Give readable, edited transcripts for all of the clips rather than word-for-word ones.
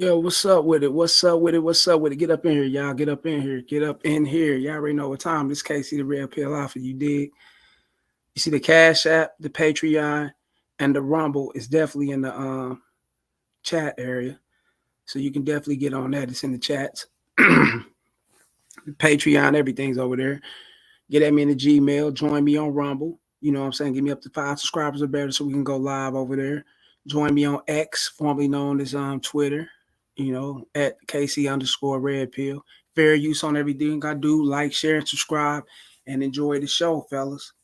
Yo, what's up with it? What's up with it? What's up with it? Get up in here, y'all. Get up in here. Get up in here. Y'all already know what time. This Casey the Red Pill Alpha. You dig? You see the Cash App, the Patreon, and the Rumble is definitely in the chat area. So you can definitely get on that. It's in the chats. Patreon, everything's over there. Get at me in the Gmail. Join me on Rumble. You know what I'm saying? Give me up to 5 subscribers or better so we can go live over there. Join me on X, formerly known as Twitter, at KC underscore Red Pill. Fair use on everything I do. Like, share, and subscribe, and enjoy the show, fellas.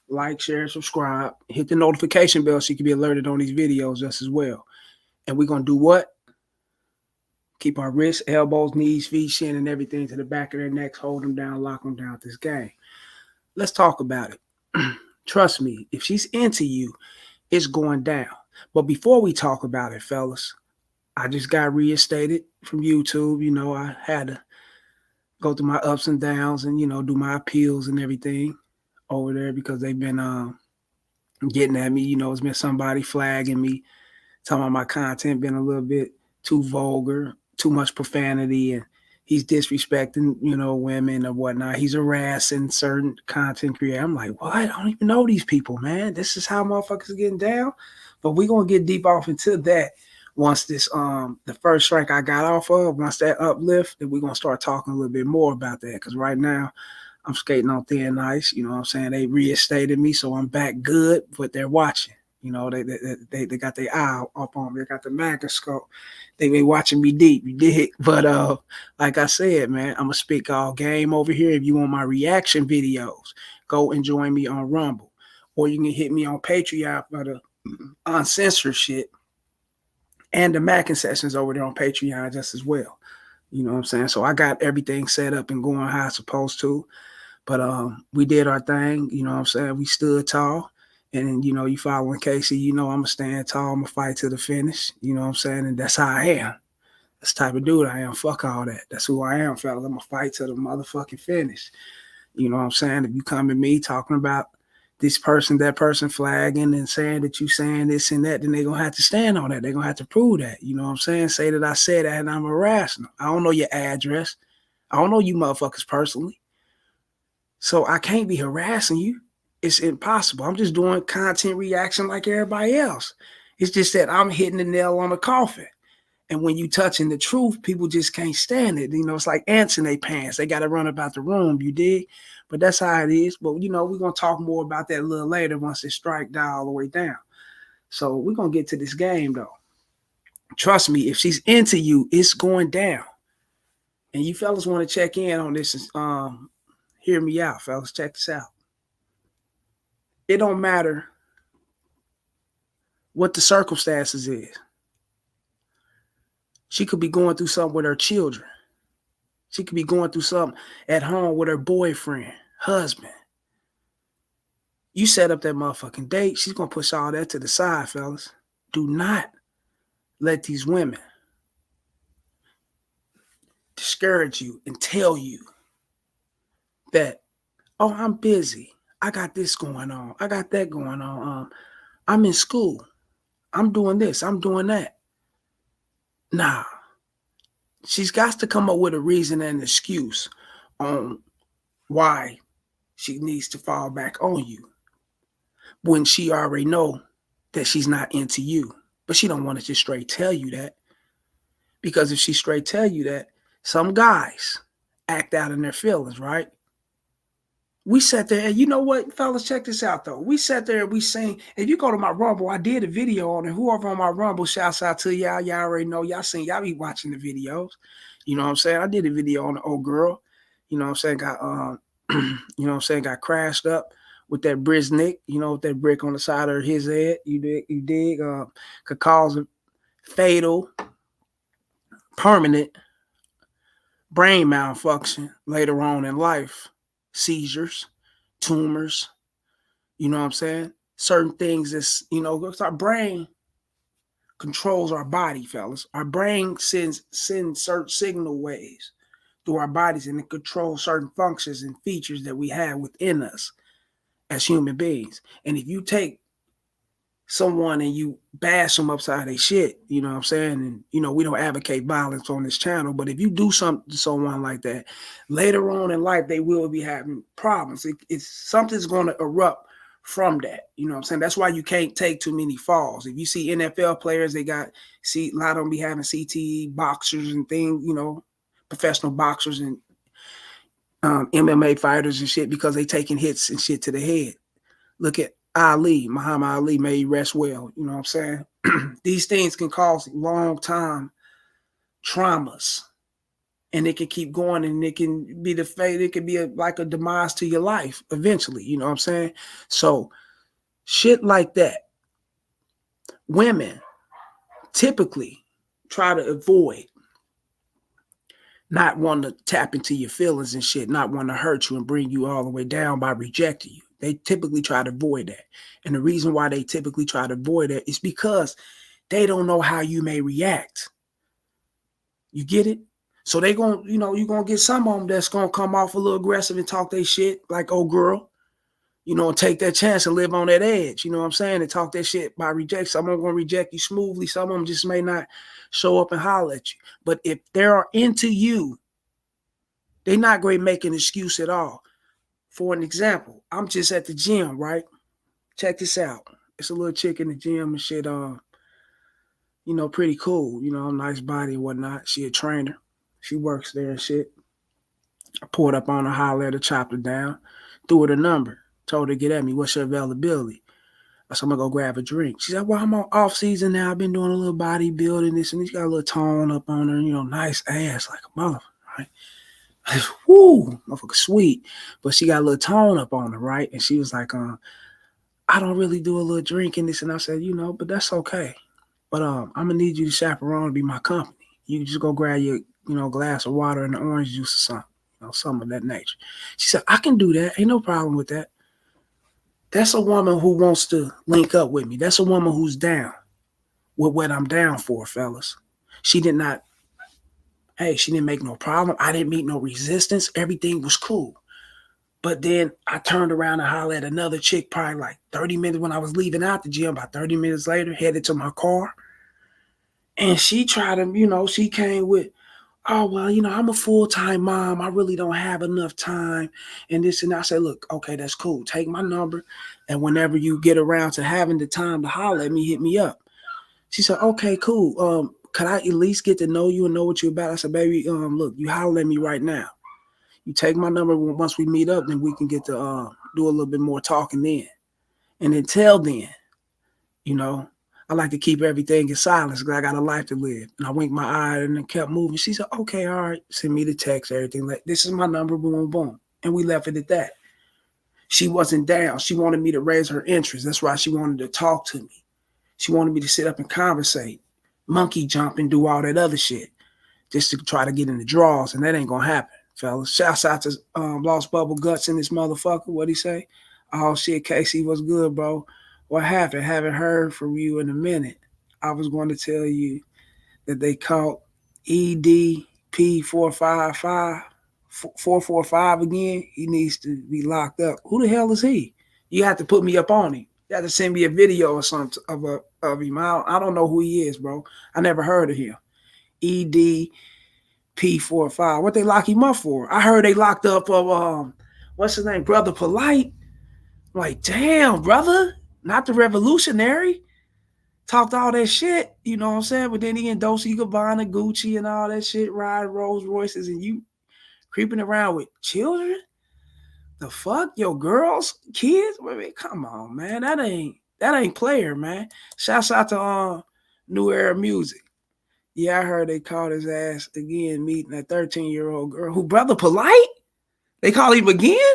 Like, share, subscribe. Hit the notification bell so you can be alerted on these videos just as well. And we're going to do what? Keep our wrists, elbows, knees, feet, shin, and everything to the back of their necks. Hold them down, lock them down with this game. Let's talk about it. Trust me, if she's into you, it's going down. But before we talk about it, fellas, I just got reinstated from YouTube. I had to go through my ups and downs and, do my appeals and everything over there because they've been getting at me. It's been somebody flagging me, talking about my content being a little bit too vulgar, too much profanity, and he's disrespecting, women or whatnot. He's harassing certain content creators. I'm like, what? I don't even know these people, man. This is how motherfuckers are getting down. But we're gonna get deep off into that once this the first strike I got off of, once that uplift, then we're gonna start talking a little bit more about that. Cause right now I'm skating on thin ice, you know what I'm saying? They reinstated me, so I'm back good, but they're watching. They got their eye up on me. They got the microscope. They been watching me deep, you dig? But like I said, man, I'm gonna speak all game over here. If you want my reaction videos, go and join me on Rumble. Or you can hit me on Patreon for the uncensored shit. And the Mackin sessions over there on Patreon just as well. You know what I'm saying? So I got everything set up and going how it's supposed to. But we did our thing, you know what I'm saying? We stood tall. And you following Casey, I'm gonna stand tall, I'm gonna fight to the finish, you know what I'm saying? And that's how I am. That's the type of dude I am. Fuck all that. That's who I am, fellas. I'm gonna fight to the motherfucking finish. You know what I'm saying? If you come at me talking about this person, that person flagging and saying that you saying this and that, then they're gonna have to stand on that. They're gonna have to prove that. You know what I'm saying? Say that I said that and I'm harassing them. I don't know your address. I don't know you motherfuckers personally. So I can't be harassing you. It's impossible. I'm just doing content reaction like everybody else. It's just that I'm hitting the nail on the coffin. And when you touching the truth, people just can't stand it. It's like ants in their pants. They got to run about the room, you dig? But that's how it is. But, we're going to talk more about that a little later once it strike down all the way down. So we're going to get to this game, though. Trust me, if she's into you, it's going down. And you fellas want to check in on this, hear me out, fellas. Check this out. It don't matter what the circumstances is. She could be going through something with her children. She could be going through something at home with her boyfriend, husband. You set up that motherfucking date, she's going to push all that to the side, fellas. Do not let these women discourage you and tell you that, oh, I'm busy. I got this going on. I got that going on. I'm in school. I'm doing this. I'm doing that. Nah. She's got to come up with a reason and an excuse on why she needs to fall back on you when she already know that she's not into you. But she don't want to just straight tell you that. Because if she straight tell you that, some guys act out in their feelings, right? We sat there, and you know what, fellas, check this out, though. We sat there and we sing. If you go to my Rumble, I did a video on it. Whoever on my Rumble, shouts out to y'all. Y'all already know. Y'all be watching the videos. You know what I'm saying? I did a video on the old girl. You know what I'm saying? Got crashed up with that Brisnick, with that brick on the side of his head. You dig? Could cause a fatal, permanent brain malfunction later on in life. Seizures, tumors, you know what I'm saying? Certain things that's, our brain controls our body, fellas. Our brain sends certain signal waves through our bodies, and it controls certain functions and features that we have within us as human beings. And if you take someone and you bash them upside their shit, you know what I'm saying? And we don't advocate violence on this channel, but if you do something to someone like that, later on in life they will be having problems. It's something's going to erupt from that. You know what I'm saying? That's why you can't take too many falls. If you see NFL players, they got a lot of them be having CTE, boxers and things, professional boxers and MMA fighters and shit because they taking hits and shit to the head. Look at Ali, Muhammad Ali, may he rest well. You know what I'm saying? These things can cause long time traumas, and it can keep going, and it can be the fate. It can be like a demise to your life eventually. You know what I'm saying? So shit like that, women typically try to avoid, not want to tap into your feelings and shit, not want to hurt you and bring you all the way down by rejecting you. They typically try to avoid that. And the reason why they typically try to avoid that is because they don't know how you may react. You get it? So they going to, you're going to get some of them that's going to come off a little aggressive and talk their shit like, oh, girl, and take that chance and live on that edge. You know what I'm saying? And talk that shit by reject. Some of them going to reject you smoothly. Some of them just may not show up and holler at you. But if they're into you, they're not going to make an excuse at all. For an example, I'm just at the gym, right? Check this out. It's a little chick in the gym and shit, pretty cool, nice body and whatnot. She a trainer. She works there and shit. I pulled up on her, hollered at her, chopped her down, threw her the number, told her to get at me. What's your availability? I said, I'm going to go grab a drink. She said, well, I'm on off season now. I've been doing a little bodybuilding, this and this. She got a little tone up on her, nice ass like a mother, right? Woo, motherfucker sweet. But she got a little tone up on her, right? And she was like, I don't really do a little drinking, this. And I said, but that's okay. But I'm gonna need you to chaperone to be my company. You can just go grab your, glass of water and orange juice or something, something of that nature. She said, I can do that. Ain't no problem with that. That's a woman who wants to link up with me. That's a woman who's down with what I'm down for, fellas. She didn't make no problem. I didn't meet no resistance. Everything was cool. But then I turned around and hollered at another chick probably like 30 minutes when I was leaving out the gym. About 30 minutes later, headed to my car. And she tried to, she came with, oh, well, I'm a full-time mom. I really don't have enough time. And this and that. I said, look, okay, that's cool. Take my number. And whenever you get around to having the time to holler at me, hit me up. She said, okay, cool. Could I at least get to know you and know what you're about? I said, baby, look, you holler at me right now. You take my number. Once we meet up, then we can get to do a little bit more talking then. And until then, I like to keep everything in silence because I got a life to live. And I winked my eye and then kept moving. She said, okay, all right. Send me the text, everything. Like, this is my number, boom, boom. And we left it at that. She wasn't down. She wanted me to raise her interest. That's why she wanted to talk to me. She wanted me to sit up and conversate, monkey jump and do all that other shit just to try to get in the draws. And that ain't going to happen, fellas. Shouts out to Lost Bubble Guts and this motherfucker. What'd he say? Oh, shit, Casey, what's good, bro? What happened? Haven't heard from you in a minute. I was going to tell you that they caught EDP 445 again. He needs to be locked up. Who the hell is he? You have to put me up on him. You have to send me a video or something of him. I don't know who he is, bro. I never heard of him. EDP45. What they lock him up for? I heard they locked up of what's his name? Brother Polite. I'm like, damn, brother. Not the revolutionary. Talked all that shit, you know what I'm saying? But then he in Dolce & Gabbana, Gucci, and all that shit, ride Rolls Royces, and you creeping around with children? The fuck? Your girls, kids? I mean, come on, man. That ain't player, man. Shouts out to New Era Music. Yeah, I heard they called his ass again, meeting a 13-year-old girl who Brother Polite? They call him again?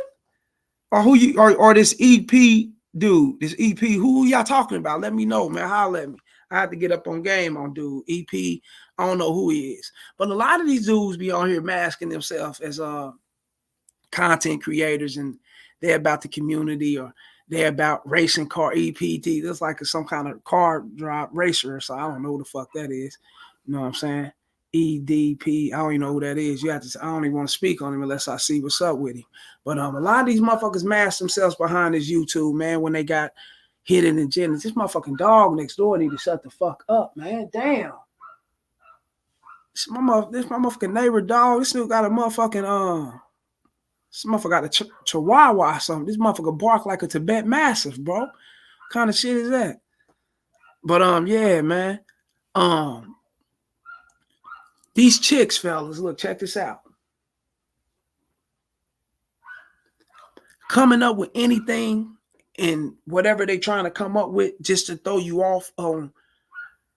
Or who you or this EP dude, this EP, who y'all talking about? Let me know, man. Holler at me. I have to get up on game on dude. EP, I don't know who he is. But a lot of these dudes be on here masking themselves as content creators, and they're about the community, or they're about racing car EPT. That's like some kind of car drop racer. So I don't know who the fuck that is. You know what I'm saying? EDP, I don't even know who that is. I don't even want to speak on him unless I see what's up with him. But a lot of these motherfuckers mask themselves behind this YouTube, man, when they got, hidden agendas. This motherfucking dog next door need to shut the fuck up, man. Damn. This my motherfucking neighbor dog. This dude got a motherfucking this motherfucker got a chihuahua or something. This motherfucker bark like a Tibet Mastiff, bro. What kind of shit is that? But yeah, man. These chicks, fellas, look, check this out. Coming up with anything and whatever they trying to come up with just to throw you off on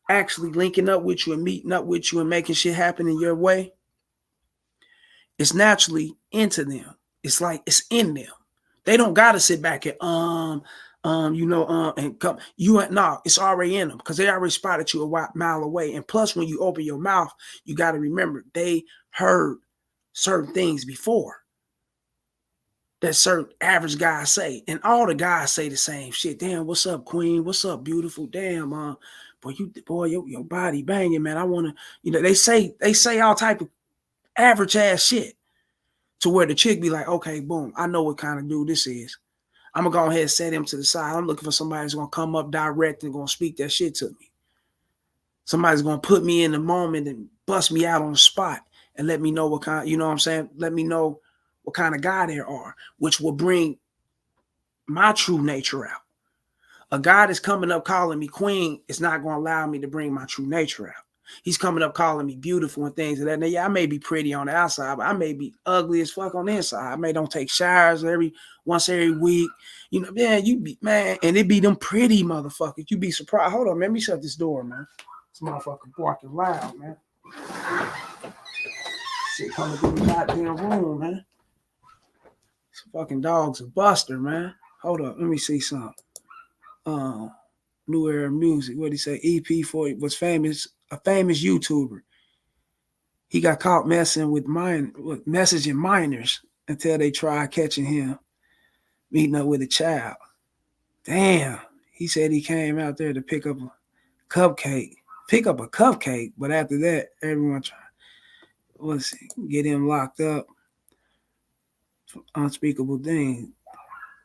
actually linking up with you and meeting up with you and making shit happen in your way, it's naturally into them. It's like it's in them. They don't gotta sit back and and come. It's already in them because they already spotted you a mile away. And plus, when you open your mouth, you got to remember they heard certain things before that certain average guys say, and all the guys say the same shit. Damn, what's up, queen? What's up, beautiful? Damn, boy, your body banging, man. I want to, they say all type of average ass shit to where the chick be like, okay, boom, I know what kind of dude this is. I'm gonna go ahead and set him to the side. I'm looking for somebody that's gonna come up direct and gonna speak that shit to me. Somebody's gonna put me in the moment and bust me out on the spot and let me know what kind, you know what I'm saying? Let me know what kind of guy there are, which will bring my true nature out. A guy that's coming up calling me queen is not gonna allow me to bring my true nature out. He's coming up calling me beautiful and things of that. Now, yeah, I may be pretty on the outside, but I may be ugly as fuck on the inside. I may don't take showers once every week. Man, and it be them pretty motherfuckers. You be surprised. Hold on, man. Let me shut this door, man. This motherfucker barking loud, man. Shit coming through the goddamn room, man. This fucking dog's a buster, man. Hold up, let me see something. New Era Music. What did he say? EP4 was famous. A famous YouTuber. He got caught messaging minors until they tried catching him meeting up with a child. Damn. He said he came out there to pick up a cupcake, but after that, everyone tried get him locked up for unspeakable things.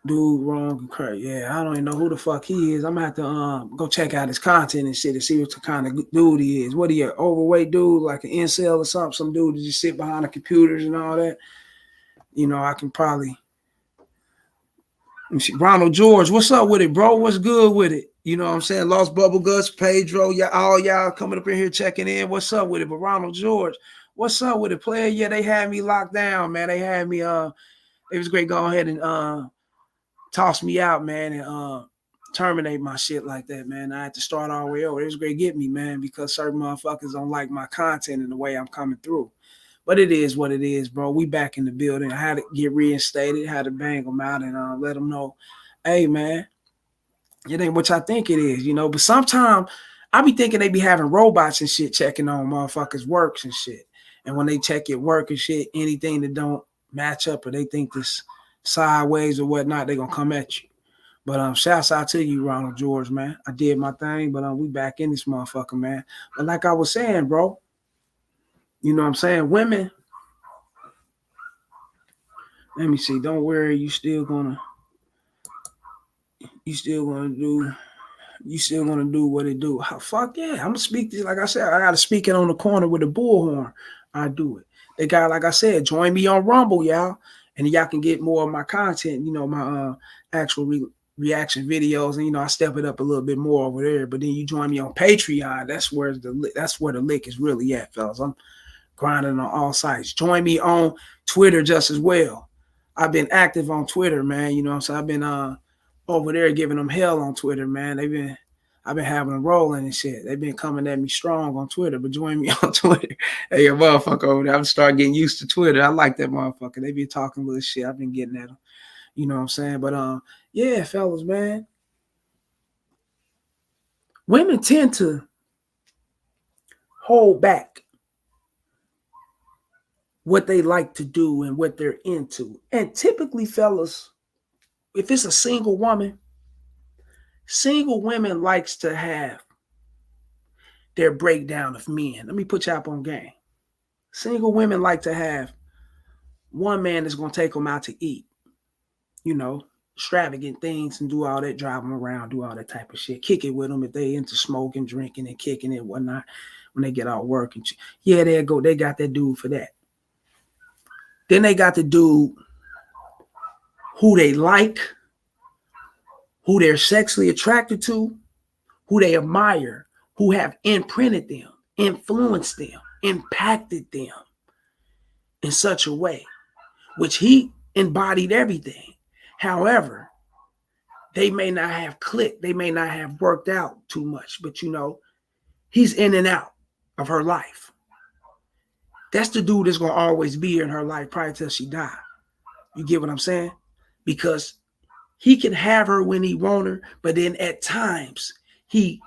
Dude, wrong and crazy. Yeah, I don't even know who the fuck he is. I'm gonna have to go check out his content and shit to see what kind of dude he is. What he an overweight dude, like an incel or something? Some dude that just sit behind the computers and all that. I can probably. Let me see. Ronald George, what's up with it, bro? What's good with it? You know what I'm saying? Lost Bubble Guts, Pedro, y'all coming up in here checking in. What's up with it? But Ronald George, what's up with it, player? Yeah, they had me locked down, man. They had me. It was great. Go ahead and toss me out, man, and terminate my shit like that, man. I had to start all the way over. It was great getting me, man, because certain motherfuckers don't like my content and the way I'm coming through. But it is what it is, bro. We back in the building. I had to get reinstated, had to bang them out and let them know, hey, man, it ain't what I think it is, But sometimes I be thinking they be having robots and shit checking on motherfuckers' works and shit. And when they check your work and shit, anything that don't match up or they think this sideways or whatnot, they're gonna come at you. But shouts out to you, Ronald George, man. I did my thing, but we back in this motherfucker, man. But like I was saying, bro, you know what I'm saying? Women, let me see. Don't worry, you still gonna do what it do. Fuck yeah, I'm gonna speak this. Like I said, I gotta speak it on the corner with a bullhorn. I do it. They got, like I said, join me on Rumble, y'all. And y'all can get more of my content, my actual reaction videos, and I step it up a little bit more over there. But then you join me on Patreon. That's where the lick is really at, fellas. I'm grinding on all sites. Join me on Twitter just as well. I've been active on Twitter, man. You know what I'm saying? I've been over there giving them hell on Twitter, man. I've been having them rolling and shit. They've been coming at me strong on Twitter, but join me on Twitter. Hey, a motherfucker over there. I'm starting getting used to Twitter. I like that motherfucker. They be talking little shit. I've been getting at them. You know what I'm saying? But yeah, fellas, man. Women tend to hold back what they like to do and what they're into. And typically, fellas, if it's a single woman, single women likes to have their breakdown of men. Let me put you up on game. Single women like to have one man that's going to take them out to eat. extravagant things and do all that, drive them around, do all that type of shit. Kick it with them if they into smoking, drinking, and kicking it, whatnot. When they get out work and shit. Yeah, they go. They got that dude for that. Then they got the dude who they like, who they're sexually attracted to, who they admire, who have imprinted them, influenced them, impacted them in such a way, which he embodied everything. However, they may not have clicked. They may not have worked out too much, but you know, he's in and out of her life. That's the dude that's going to always be in her life probably till she die. You get what I'm saying? Because he can have her when he want her, but then at times he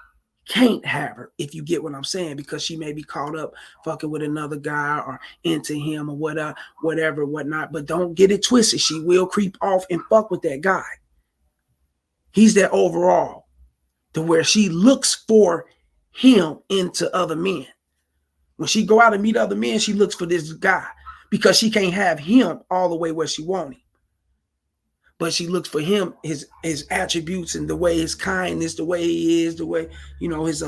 can't have her, if you get what I'm saying, because she may be caught up fucking with another guy or into him or whatever, whatnot. But don't get it twisted. She will creep off and fuck with that guy. He's that overall to where she looks for him into other men. When she go out and meet other men, she looks for this guy because she can't have him all the way where she wants him. But she looks for him, his attributes and the way his kindness, the way he is, the way, you know, his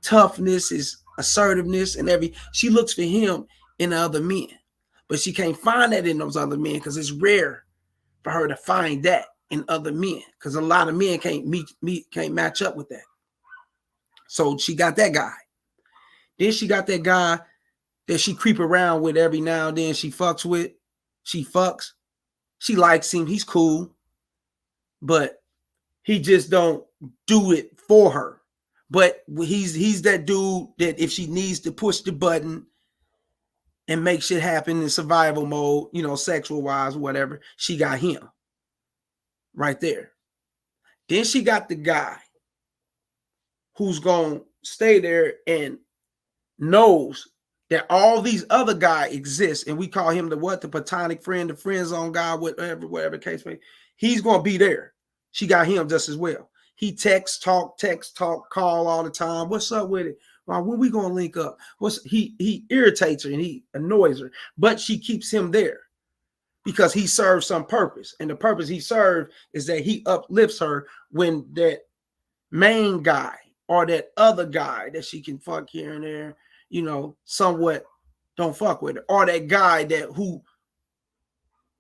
toughness, his assertiveness and she looks for him in other men. But she can't find that in those other men because it's rare for her to find that in other men because a lot of men can't match up with that. So she got that guy. Then she got that guy that she creep around with every now and then. She fucks with. She fucks. She likes him. He's cool. But he just don't do it for her. But he's that dude that if she needs to push the button and make shit happen in survival mode, you know, sexual wise, whatever, she got him right there. Then she got the guy who's going to stay there and knows that all these other guys exist, and we call him the platonic friend, the friend zone guy, whatever case may be. He's gonna be there. She got him just as well. He text, talk, call all the time. What's up with it? Well, when we gonna link up? He irritates her and he annoys her, but she keeps him there because he serves some purpose, and the purpose he serves is that he uplifts her when that main guy or that other guy that she can fuck here and there, you know, somewhat don't fuck with her. Or that guy who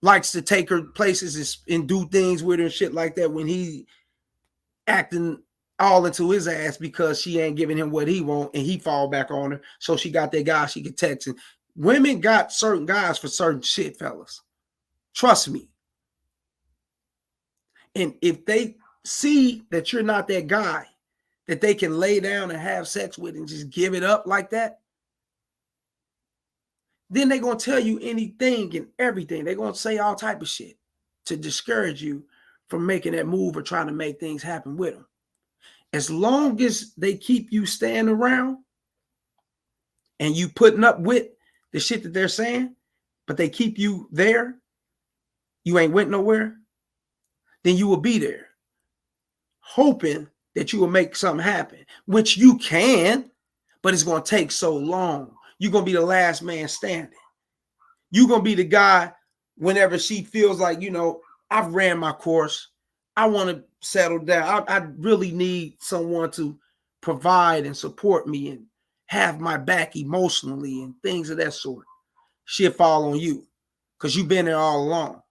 likes to take her places and do things with her and shit like that when he acting all into his ass because she ain't giving him what he want and he fall back on her. So she got that guy she can text. And women got certain guys for certain shit, fellas. Trust me. And if they see that you're not that guy that they can lay down and have sex with and just give it up like that, then they're going to tell you anything and everything. They're going to say all type of shit to discourage you from making that move or trying to make things happen with them. As long as they keep you staying around and you putting up with the shit that they're saying, but they keep you there, you ain't went nowhere, then you will be there hoping that you will make something happen, which you can, but it's going to take so long. You're going to be the last man standing. You're going to be the guy whenever she feels like, you know, I've ran my course. I want to settle down. I really need someone to provide and support me and have my back emotionally and things of that sort. Shit fall on you because you've been there all along.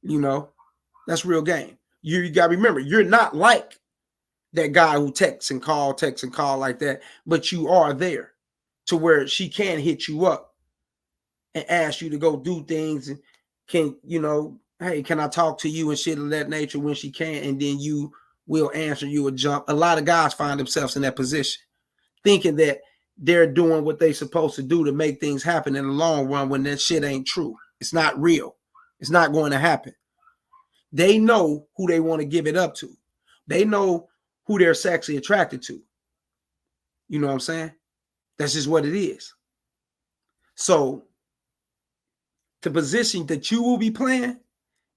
You know, that's real game. You got to remember, you're not like that guy who texts and call like that, but you are there to where she can hit you up and ask you to go do things and can, you know, hey, can I talk to you and shit of that nature when she can, and then you will answer you a jump. A lot of guys find themselves in that position, thinking that they're doing what they're supposed to do to make things happen in the long run when that shit ain't true. It's not real. It's not going to happen. They know who they want to give it up to. They know who they're sexually attracted to. You know what I'm saying? That's just what it is. So the position that you will be playing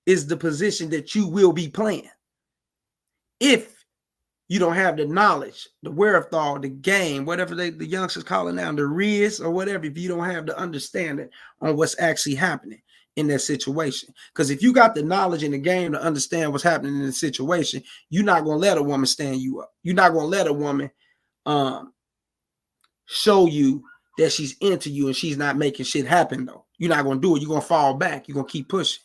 is the position that you will be playing. If you don't have the knowledge, the wherewithal, the game, whatever the youngsters call it now, the riz or whatever, if you don't have the understanding on what's actually happening. in that situation. Because if you got the knowledge in the game to understand what's happening in the situation, you're not going to let a woman stand you up. You're not going to let a woman show you that she's into you and she's not making shit happen, though. You're not going to do it. You're going to fall back. You're going to keep pushing.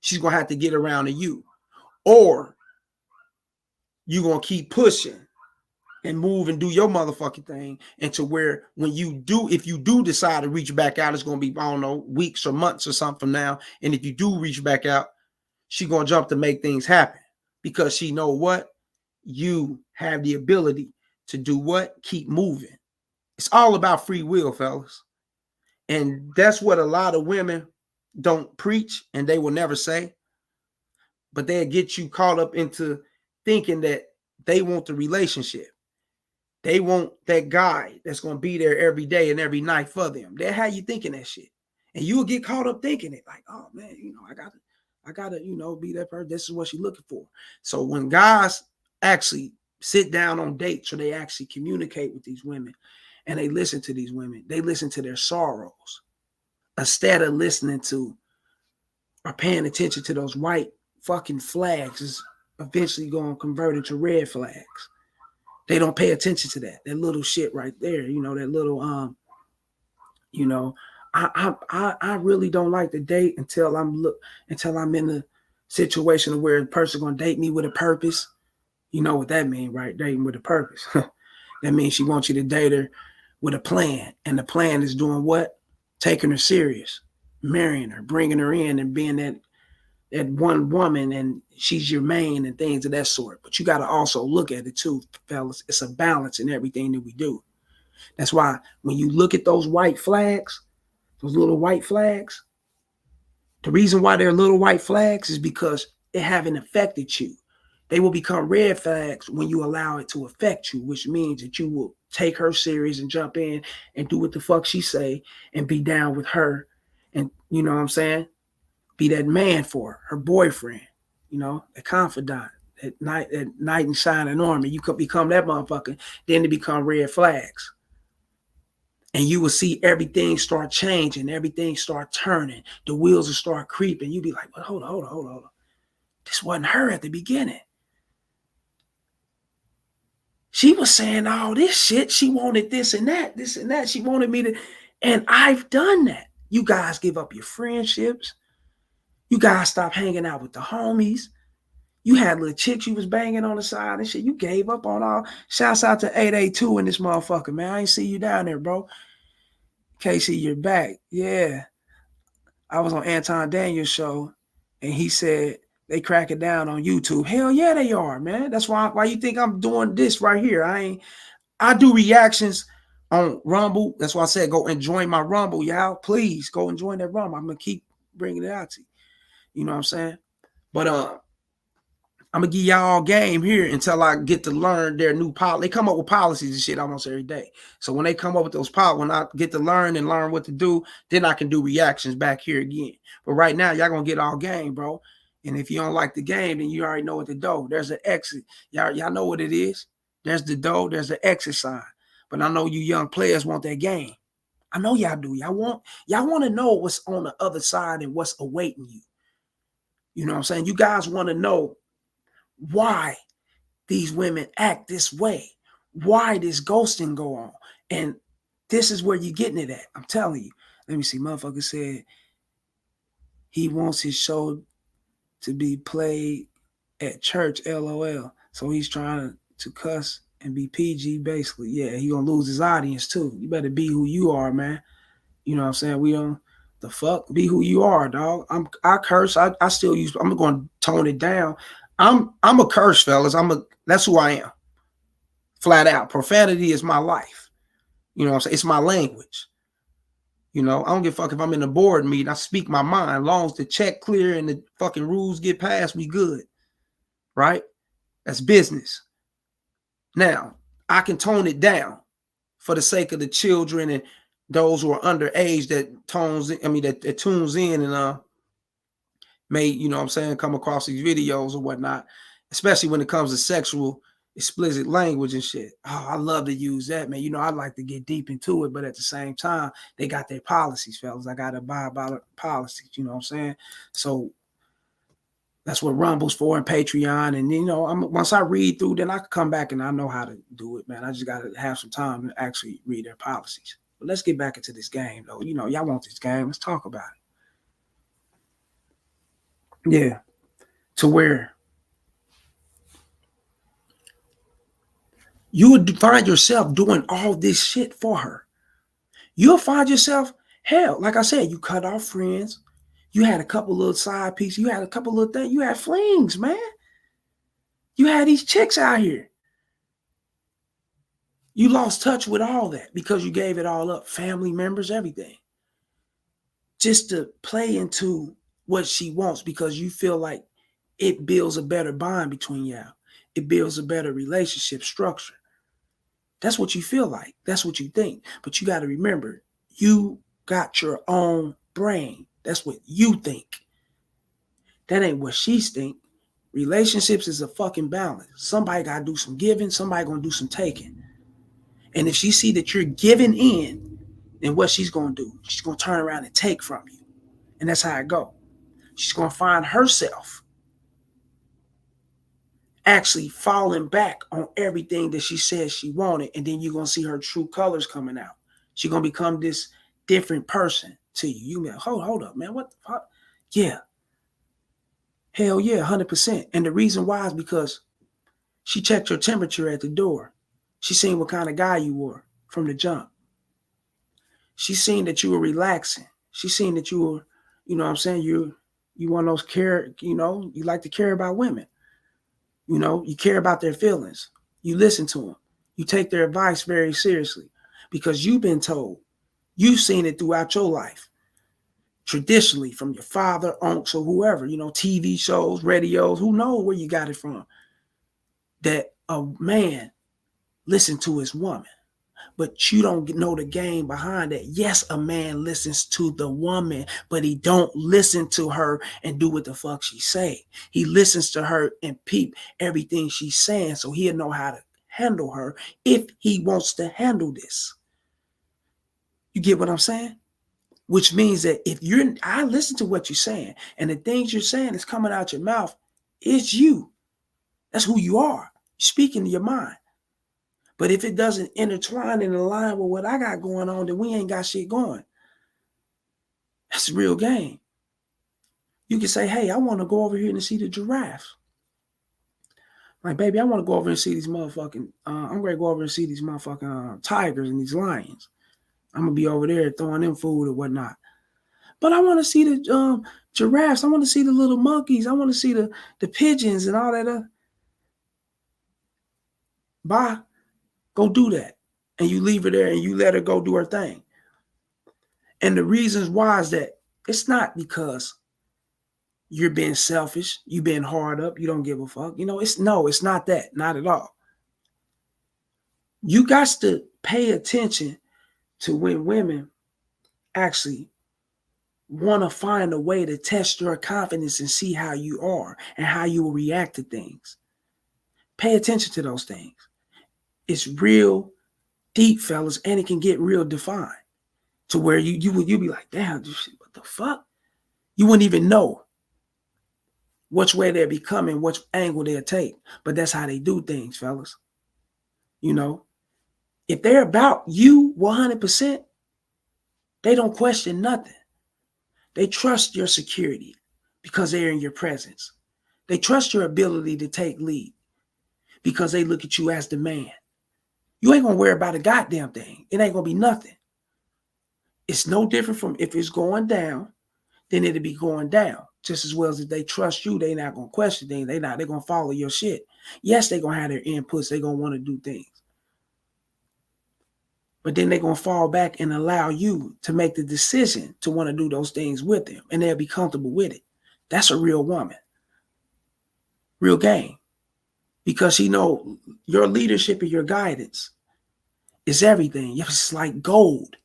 She's going to have to get around to you. Or you're going to keep pushing and move and do your motherfucking thing into where when you do, if you do decide to reach back out, it's going to be, I don't know, weeks or months or something from now. And if you do reach back out, she's going to jump to make things happen because she know what? You have the ability to do what? Keep moving. It's all about free will, fellas. And that's what a lot of women don't preach and they will never say. But they'll get you caught up into thinking that they want the relationship. They want that guy that's going to be there every day and every night for them. That's how you thinking that shit. And you'll get caught up thinking it like, oh man, I gotta, be that person. This is what she's looking for. So when guys actually sit down on dates or they actually communicate with these women and they listen to these women, they listen to their sorrows instead of listening to or paying attention to those white fucking flags is eventually going to convert into red flags. They don't pay attention to that little shit right there. That little, I really don't like to date until I'm in a situation where the person going to date me with a purpose. You know what that means, right? Dating with a purpose. That means she wants you to date her with a plan. And the plan is doing what? Taking her serious, marrying her, bringing her in and being that one woman and she's your main and things of that sort. But you got to also look at it too, fellas. It's a balance in everything that we do. That's why when you look at those white flags, those little white flags, the reason why they're little white flags is because it haven't affected you. They will become red flags when you allow it to affect you, which means that you will take her serious and jump in and do what the fuck she say and be down with her. And you know what I'm saying? Be that man for her boyfriend, a confidant, that knight in shining armor. You could become that motherfucker. Then they become red flags. And you will see everything start changing, everything start turning. The wheels will start creeping. You be like, but hold on. This wasn't her at the beginning. She was saying all this shit. She wanted this and that. She wanted me to, and I've done that. You guys give up your friendships. You guys stop hanging out with the homies. You had little chicks you was banging on the side and shit. You gave up on all. Shouts out to 882 in this motherfucker, man. I ain't see you down there, bro. Casey, you're back. Yeah. I was on Anton Daniels' show, and he said they crack it down on YouTube. Hell yeah, they are, man. That's why you think I'm doing this right here. I do reactions on Rumble. That's why I said go and join my Rumble, y'all. Please go and join that Rumble. I'm going to keep bringing it out to you. You know what I'm saying? But I'm going to give y'all game here until I get to learn their new policy. They come up with policies and shit almost every day. So when they come up with those policies, when I get to learn what to do, then I can do reactions back here again. But right now, y'all going to get all game, bro. And if you don't like the game, then you already know what to do. There's an exit. Y'all know what it is. There's the door. There's the exit sign. But I know you young players want that game. I know y'all do. Y'all want to know what's on the other side and what's awaiting you. You know what I'm saying? You guys want to know why these women act this way, why this ghosting go on. And this is where you're getting it at. I'm telling you. Let me see. Motherfucker said he wants his show to be played at church, LOL. So he's trying to cuss and be PG, basically. Yeah, he gonna lose his audience too. You better be who you are, man. You know what I'm saying? We don't the fuck be who you are, dog. I curse. I still use. I'm gonna tone it down. I'm a curse, fellas. That's who I am. Flat out. Profanity is my life. You know what I'm saying? It's my language. I don't give a fuck if I'm in a board meeting. I speak my mind. As long as the check clear and the fucking rules get passed, we good. Right? That's business. Now, I can tone it down for the sake of the children and those who are underage that tunes in and may, come across these videos or whatnot, especially when it comes to sexual explicit language and shit. Oh, I love to use that, man. You know, I like to get deep into it, but at the same time, they got their policies, fellas. I gotta abide by the policies. You know what I'm saying? So that's what Rumble's for and Patreon. And you know, once I read through, then I can come back and I know how to do it, man. I just gotta have some time to actually read their policies. But let's get back into this game, though. You know, y'all want this game? Let's talk about it. Yeah, to where you would find yourself doing all this shit for her. You'll find yourself, hell, like I said, you cut off friends. You had a couple little side pieces. You had a couple little things. You had flings, man. You had these chicks out here. You lost touch with all that because you gave it all up. Family members, everything. Just to play into what she wants because you feel like it builds a better bond between y'all. It builds a better relationship structure. That's what you feel like. That's what you think. But you got to remember, you got your own brain. That's what you think. That ain't what she's think. Relationships is a fucking balance. Somebody got to do some giving. Somebody going to do some taking. And if she see that you're giving in, then what she's going to do? She's going to turn around and take from you. And that's how it go. She's going to find herself actually falling back on everything that she said she wanted. And then you're going to see her true colors coming out. She's going to become this different person to you. You mean, hold up, man. What the fuck? Yeah. Hell yeah, 100%. And the reason why is because she checked your temperature at the door. She seen what kind of guy you were from the jump. She seen that you were relaxing. She seen that you were, you know what I'm saying, you want those care, you know, you like to care about women. You know, you care about their feelings. You listen to them. You take their advice very seriously because you've been told. You've seen it throughout your life. Traditionally, from your father, uncles, or whoever, you know, TV shows, radios, who knows where you got it from, that a man listen to his woman. But you don't know the game behind that. Yes, a man listens to the woman, but he don't listen to her and do what the fuck she say. He listens to her and peep everything she's saying so he'll know how to handle her if he wants to handle this. You get what I'm saying? Which means that I listen to what you're saying, and the things you're saying is coming out your mouth. It's you. That's who you are. You're speaking to your mind. But if it doesn't intertwine and align with what I got going on, then we ain't got shit going. That's a real game. You can say, hey, I want to go over here and see the giraffes. Like, baby, I want to go over and see these motherfucking, I'm going to go over and see these motherfucking tigers and these lions. I'm going to be over there throwing them food or whatnot. But I want to see the giraffes. I want to see the little monkeys. I want to see the pigeons and all that. Bye. Go do that. And you leave her there and you let her go do her thing. And the reasons why is that it's not because you're being selfish, you being hard up, you don't give a fuck. You know, it's not that. Not at all. You got to pay attention to when women actually want to find a way to test your confidence and see how you are and how you will react to things. Pay attention to those things. It's real deep, fellas, and it can get real defined to where you'll be like, damn, what the fuck? You wouldn't even know which way they'll be coming, which angle they'll take. But that's how they do things, fellas. You know, if they're about you 100%, they don't question nothing. They trust your security because they're in your presence. They trust your ability to take lead because they look at you as the man. You ain't going to worry about a goddamn thing. It ain't going to be nothing. It's no different from if it's going down, then it'll be going down. Just as well as if they trust you, they're not going to question things. They're going to follow your shit. Yes, they're going to have their inputs. They're going to want to do things. But then they're going to fall back and allow you to make the decision to want to do those things with them. And they'll be comfortable with it. That's a real woman. Real game. Because she know your leadership and your guidance is everything. It's like gold.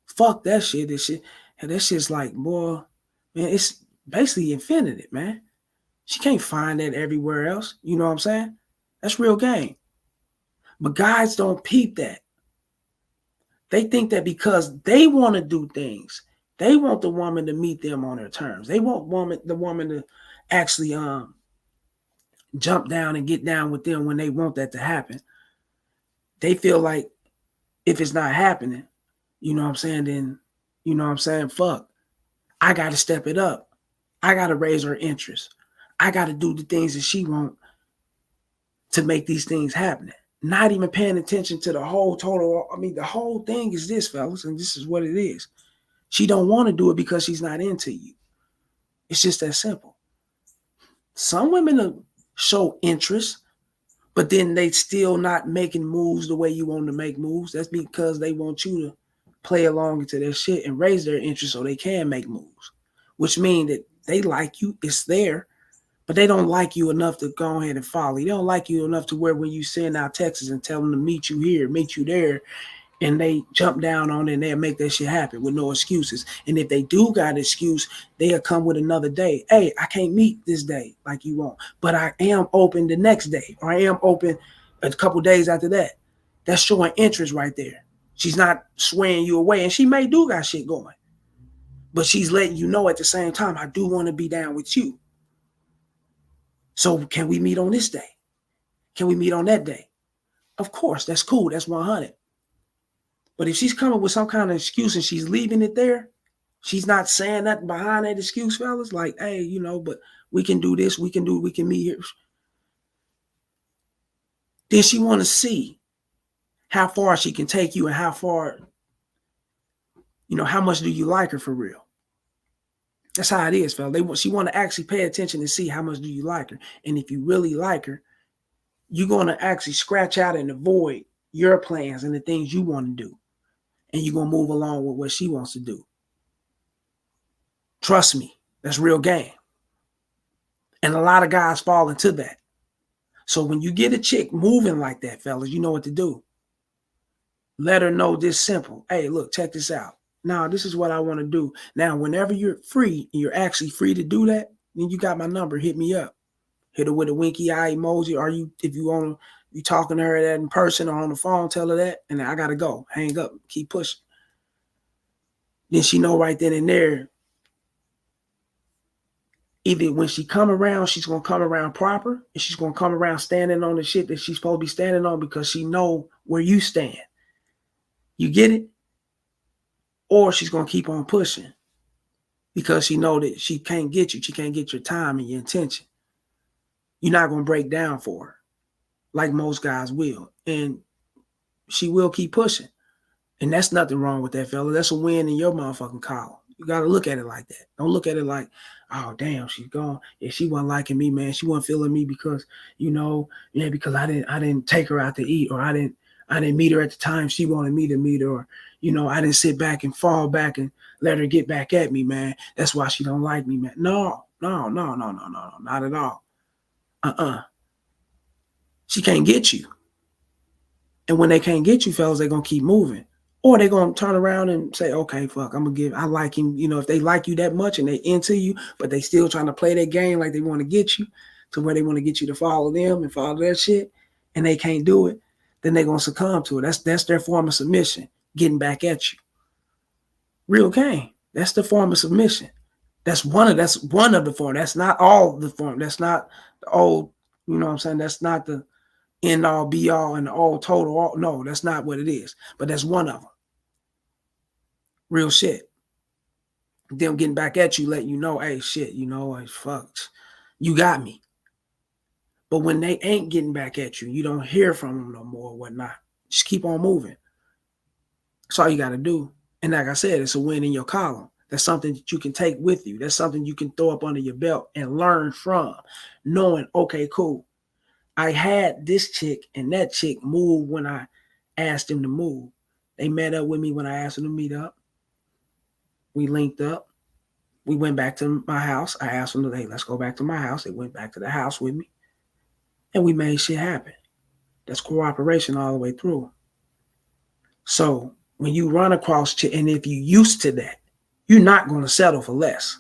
Fuck that shit. That shit's like, boy, man, it's basically infinite, man. She can't find that everywhere else. You know what I'm saying? That's real game. But guys don't peep that. They think that because they want to do things, they want the woman to meet them on their terms. They want the woman to actually jump down and get down with them when they want that to happen. They feel like if it's not happening, you know what I'm saying, then, you know what I'm saying, fuck. I got to step it up. I got to raise her interest. I got to do the things that she wants to make these things happen. Not even paying attention to the whole total. I mean, the whole thing is this, fellas, and this is what it is. She don't want to do it because she's not into you. It's just that simple. Some women will show interest, but then they still not making moves the way you want to make moves. That's because they want you to play along into their shit and raise their interest so they can make moves, which means that they like you, it's there, but they don't like you enough to go ahead and follow. They don't like you enough to where when you send out texts and tell them to meet you here, meet you there, and they jump down on it and they'll make that shit happen with no excuses. And if they do got an excuse, they'll come with another day. Hey, I can't meet this day like you want, but I am open the next day, or I am open a couple days after that. That's showing interest right there. She's not swaying you away, and she may do got shit going, but she's letting you know at the same time, I do want to be down with you. So can we meet on this day? Can we meet on that day? Of course, that's cool. That's 100. But if she's coming with some kind of excuse and she's leaving it there, she's not saying nothing behind that excuse, fellas, like, hey, you know, but we can do this, we can meet here. Then she want to see how far she can take you and how far, you know, how much do you like her for real? That's how it is, fellas. She want to actually pay attention and see how much do you like her. And if you really like her, you're going to actually scratch out and avoid your plans and the things you want to do. And you're going to move along with what she wants to do. Trust me, that's real game. And a lot of guys fall into that. So when you get a chick moving like that, fellas, you know what to do. Let her know this simple. Hey, look, check this out. Now, this is what I want to do. Now, whenever you're free, and you're actually free to do that, then you got my number. Hit me up. Hit her with a winky eye emoji. Or if you want to, you talking to her that in person or on the phone, tell her that, and I gotta go. Hang up, keep pushing. Then she know right then and there. Either when she come around, she's gonna come around proper, and she's gonna come around standing on the shit that she's supposed to be standing on because she know where you stand. You get it? Or she's gonna keep on pushing because she know that she can't get you. She can't get your time and your intention. You're not gonna break down for her like most guys will, and she will keep pushing. And that's nothing wrong with that, fella. That's a win in your motherfucking column. You got to look at it like that. Don't look at it like, oh, damn, she's gone. If she wasn't liking me, man, she wasn't feeling me because, you know, yeah, because I didn't take her out to eat, or I didn't meet her at the time she wanted me to meet her, or, you know, I didn't sit back and fall back and let her get back at me, man. That's why she don't like me, man. No, not at all. She can't get you. And when they can't get you, fellas, they're going to keep moving. Or they're going to turn around and say, okay, fuck, I like him. You know, if they like you that much and they into you, but they still trying to play that game like they want to get you to where they want to get you to follow them and follow their shit, and they can't do it, then they're going to succumb to it. That's their form of submission, getting back at you. Real game. That's the form of submission. That's one of the form. That's not all the form. That's not the old, you know what I'm saying? That's not the end all be all and the all total. All, no, that's not what it is. But that's one of them. Real shit. Them getting back at you, letting you know, hey, shit, you know, hey, fuck, you got me. But when they ain't getting back at you, you don't hear from them no more or whatnot. Just keep on moving. That's all you got to do. And like I said, it's a win in your column. That's something that you can take with you. That's something you can throw up under your belt and learn from, knowing, okay, cool. I had this chick and that chick move when I asked them to move. They met up with me when I asked them to meet up. We linked up. We went back to my house. I asked them, hey, let's go back to my house. They went back to the house with me. And we made shit happen. That's cooperation all the way through. So when you run across chick, and if you're used to that, you're not going to settle for less.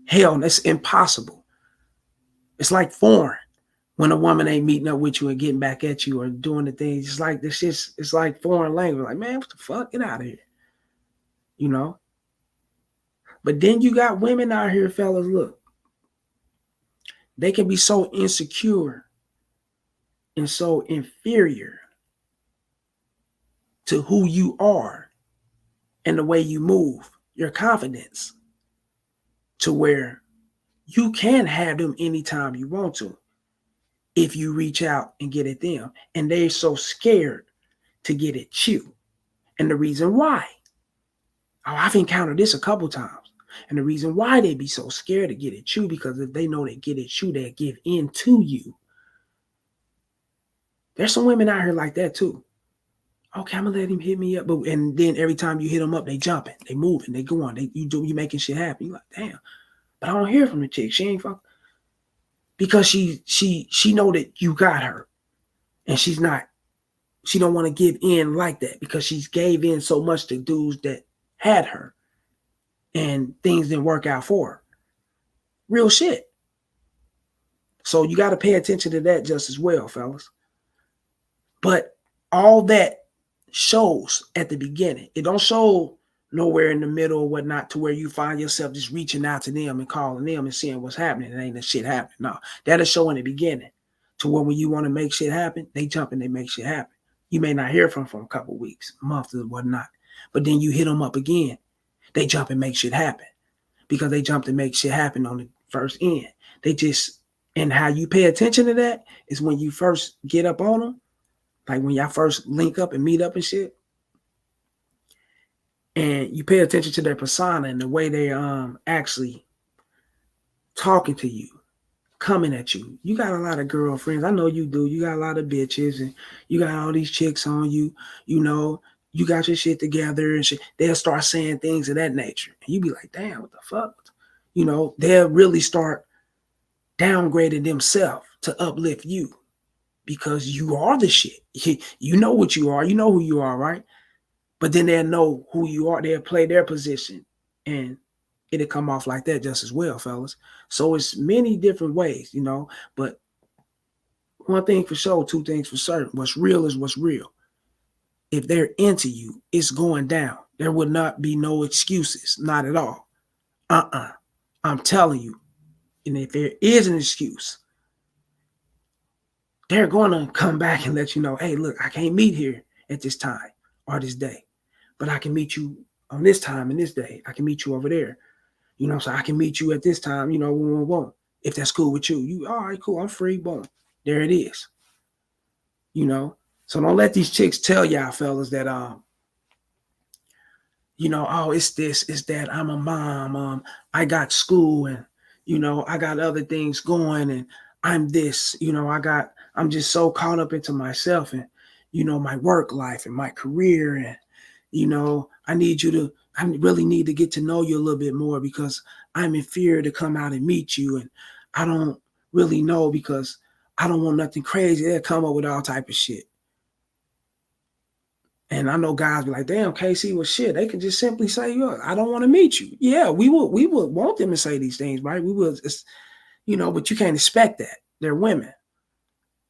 Hell, that's impossible. It's like foreign. when a woman ain't meeting up with you and getting back at you or doing the things. It's like this shit, it's like foreign language. Like, man, what the fuck? Get out of here. You know? But then you got women out here, fellas, look. They can be so insecure and so inferior to who you are and the way you move, your confidence, to where you can have them anytime you want to if you reach out and get at them. And they're so scared to get at you. And the reason why, I've encountered this a couple times. And the reason why they be so scared to get at you, because if they know they get at you, they'll give in to you. There's some women out here like that too. Okay, I'm gonna let him hit me up, but and then every time you hit them up, they jumping, they moving, they going, you making shit happen. You like, damn, but I don't hear from the chick. She ain't fuck, because she know that you got her, and she don't want to give in like that because she's gave in so much to dudes that had her, and things didn't work out for her. Real shit. So you got to pay attention to that just as well, fellas. But all that shows at the beginning. It don't show nowhere in the middle or whatnot to where you find yourself just reaching out to them and calling them and seeing what's happening. It ain't that shit happening. No, that'll show in the beginning to where when you want to make shit happen, they jump and they make shit happen. You may not hear from them for a couple of weeks, months or whatnot, but then you hit them up again. They jump and make shit happen because they jump to make shit happen on the first end. They just, and how you pay attention to that is when you first get up on them, like when y'all first link up and meet up and shit, and you pay attention to their persona and the way they actually talking to you, coming at you. You got a lot of girlfriends. I know you do. You got a lot of bitches and you got all these chicks on you. You know, you got your shit together and shit. They'll start saying things of that nature. And you be like, damn, what the fuck? You know, they'll really start downgrading themselves to uplift you because you are the shit. You know what you are. You know who you are, right? But then they'll know who you are. They'll play their position and it'll come off like that just as well, fellas. So it's many different ways, you know, but one thing for sure, two things for certain. What's real is what's real. If they're into you, it's going down. There would not be no excuses, not at all. I'm telling you. And if there is an excuse, they're going to come back and let you know, hey, look, I can't meet here at this time or this day, but I can meet you on this time and this day. I can meet you over there. You know, so I can meet you at this time, you know, if that's cool with you. You, all right, cool, I'm free, boom. There it is. You know, so don't let these chicks tell y'all fellas that, you know, oh, it's this, it's that, I'm a mom, I got school and, you know, I got other things going and I'm this, you know, I'm just so caught up into myself and, you know, my work life and my career. And, you know, I really need to get to know you a little bit more because I'm in fear to come out and meet you. And I don't really know because I don't want nothing crazy. They'll come up with all type of shit. And I know guys be like, damn, KC, well, shit, they can just simply say, yo, I don't want to meet you. Yeah, we would want them to say these things, right? We would, you know, but you can't expect that. They're women.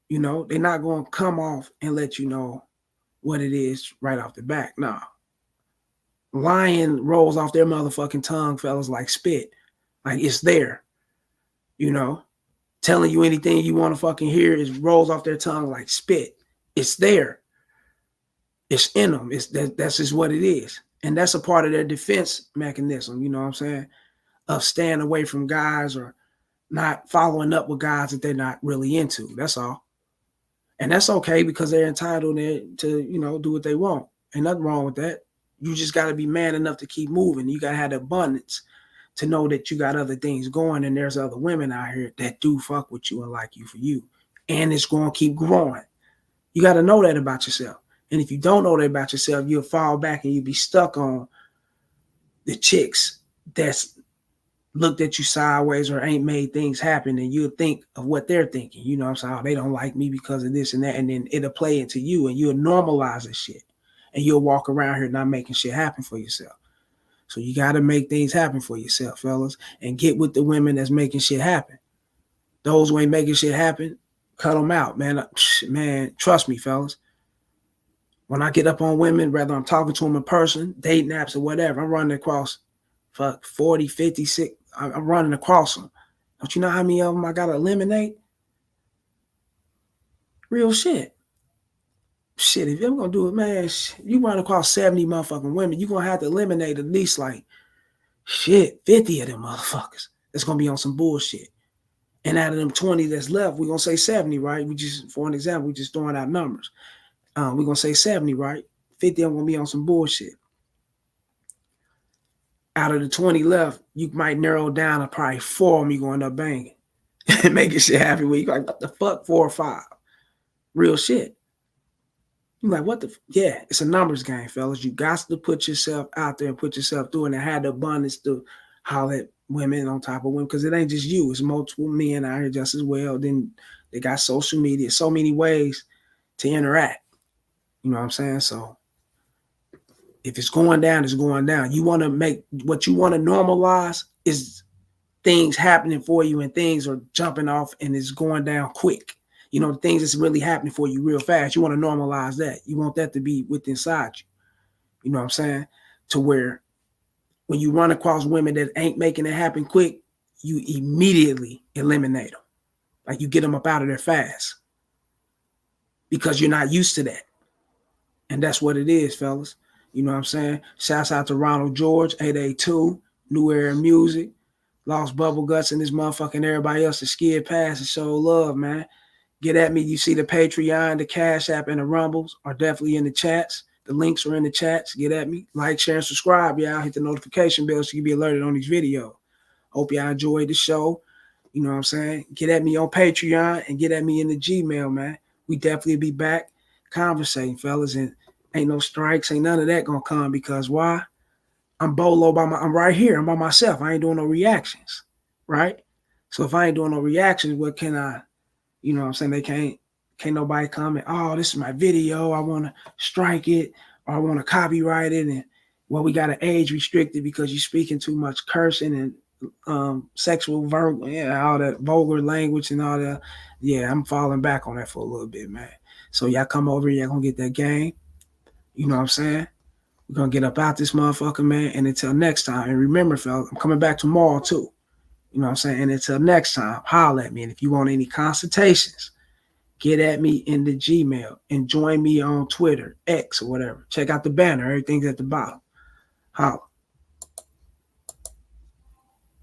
You know, they're not going to come off and let you know what it is right off the back. No. Lying rolls off their motherfucking tongue, fellas, like spit. Like it's there. You know, telling you anything you want to fucking hear is rolls off their tongue like spit. It's there. It's in them. That's just what it is. And that's a part of their defense mechanism, you know what I'm saying? Of staying away from guys or not following up with guys that they're not really into. That's all. And that's okay because they're entitled to, you know, do what they want. Ain't nothing wrong with that. You just got to be man enough to keep moving. You got to have the abundance to know that you got other things going and there's other women out here that do fuck with you and like you for you. And it's going to keep growing. You got to know that about yourself. And if you don't know that about yourself, you'll fall back and you'll be stuck on the chicks that's looked at you sideways or ain't made things happen. And you'll think of what they're thinking. You know what I'm saying? Oh, they don't like me because of this and that. And then it'll play into you and you'll normalize this shit. And you'll walk around here not making shit happen for yourself. So you got to make things happen for yourself, fellas. And get with the women that's making shit happen. Those who ain't making shit happen, Cut them out, man. Man, trust me, fellas. When I get up on women, whether I'm talking to them in person, dating apps or whatever, I'm running across 40, 50, 60. I'm running across them. Don't you know how many of them I got to eliminate? Real shit. Shit, if you're going to do it, man, you run across 70 motherfucking women, you're going to have to eliminate at least 50 of them motherfuckers. That's going to be on some bullshit. And out of them 20 that's left, we're going to say 70, right? For an example, we just throwing out numbers. We're going to say 70, right? 50 of them going to be on some bullshit. Out of the 20 left, you might narrow down to probably 4 of them you're going to end up banging. Making shit happen with you. Like, what the fuck, 4 or 5? Real shit. You're like, what the? Yeah, it's a numbers game, fellas. You got to put yourself out there and put yourself through it and have the abundance to holler at women on top of women, because it ain't just you. It's multiple men out here just as well. Then they got social media, so many ways to interact. You know what I'm saying? So if it's going down, it's going down. You want to make what you want to normalize is things happening for you and things are jumping off and it's going down quick. You know, things that's really happening for you real fast. You want to normalize that. You want that to be within inside you. You know what I'm saying? To where when you run across women that ain't making it happen quick, you immediately eliminate them. Like you get them up out of there fast because you're not used to that. And that's what it is, fellas. You know what I'm saying? Shouts out to Ronald George, 882, New Era Music, Lost Bubble Guts, and this motherfucking everybody else that skid past and show love, man. Get at me. You see the Patreon, the Cash App, and the Rumbles are definitely in the chats. The links are in the chats. Get at me. Like, share, and subscribe, y'all. Hit the notification bell so you can be alerted on these videos. Hope y'all enjoyed the show. You know what I'm saying? Get at me on Patreon and get at me in the Gmail, man. We definitely be back conversating, fellas. And ain't no strikes, ain't none of that gonna come because why? I'm Bolo I'm right here. I'm by myself. I ain't doing no reactions, right? So if I ain't doing no reactions, what can I? You know what I'm saying? They can't nobody come and, oh, this is my video. I want to strike it or I want to copyright it. And well, we got to age restricted because you're speaking too much cursing and sexual, all that vulgar language and all that. Yeah, I'm falling back on that for a little bit, man. So y'all come over here, y'all going to get that game. You know what I'm saying? We're going to get up out this motherfucker, man. And until next time, and remember, fellas, I'm coming back tomorrow too. You know what I'm saying? And until next time, holler at me. And if you want any consultations, get at me in the Gmail and join me on Twitter, X, or whatever. Check out the banner. Everything's at the bottom. Holla.